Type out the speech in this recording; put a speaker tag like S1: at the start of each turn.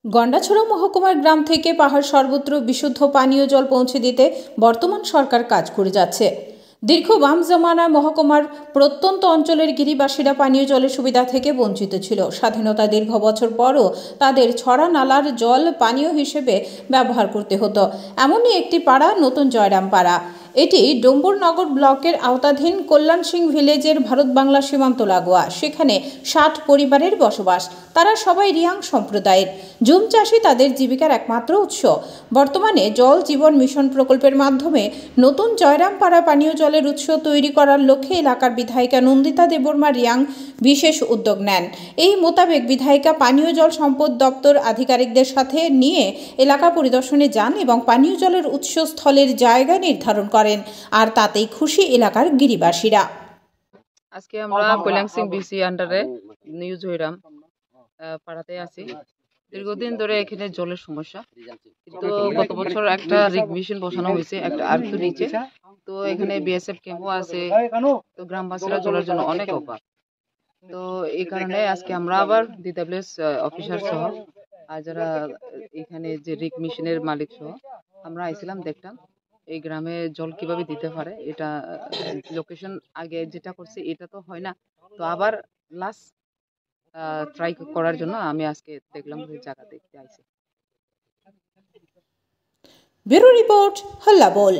S1: গন্ডাছড়া মহকুমার গ্রাম থেকে পাহাড় সর্বত্র বিশুদ্ধ পানীয় জল পৌঁছে দিতে বর্তমান সরকার কাজ করে যাচ্ছে। দীর্ঘ বাম জমানায় মহকুমার প্রত্যন্ত অঞ্চলের গিরিবাসীরা পানীয় জলের সুবিধা থেকে বঞ্চিত ছিল। স্বাধীনতা দীর্ঘ বছর পরও তাদের ছড়া নালার জল পানীয় হিসেবে ব্যবহার করতে হতো। এমনই একটি পাড়া নতুন জয়রাম পাড়া। এটি ডম্বুরনগর ব্লকের আওতাধীন কল্যাণ সিং ভিলেজের ভারত বাংলা সীমান্ত লাগোয়া। সেখানে ৬০ পরিবারের বসবাস। তারা সবাই রিয়াং সম্প্রদায়ের। জুম চাষই তাদের জীবিকার একমাত্র উৎস। বর্তমানে জল জীবন মিশন প্রকল্পের মাধ্যমে নতুন জয়রামপাড়া পানীয় জলের উৎস তৈরি করার লক্ষ্যে এলাকার বিধায়িকা নন্দিতা দেববর্মা রিয়াং বিশেষ উদ্যোগ নেন। এই মোতাবেক বিধায়িকা পানীয় জল সম্পদ দপ্তর আধিকারিকদের সাথে নিয়ে এলাকা পরিদর্শনে যান এবং পানীয় জলের উৎসস্থলের জায়গা নির্ধারণ করেন। আর তাতেই খুশি এলাকার গিরিবাসীরা।
S2: আজকে আমরা কল্যাণ সিং বিসি আন্ডারে নিউ জয়রাম পাড়াতে আছি। দীর্ঘদিন ধরে এখানে জলের সমস্যা, কিন্তু গত বছর একটা রিগ মেশিন বসানো হয়েছে, একটা আর একটু নিচে। তো এখানে বিএসএফ ক্যাম্পও আছে, তো গ্রামবাসীরা জলের জন্য অনেক অভাব। তো এই কারণে আজকে আমরা আবার ডিডব্লিউএস অফিসার সহ আর যারা এখানে যে রিগ মেশিনের মালিক সহ আমরা আইছিলাম, দেখতাম এই গ্রামে জল কিভাবে দিতে পারে। এটা লোকেশন আগে যেটা করছে এটা তো হয় না, তো আবার লাস্ট ট্রাই করার জন্য আমি আজকে দেখলাম ওই জায়গা দেখতে আইছি।
S1: ব্যুরো রিপোর্ট, হল্লা বল।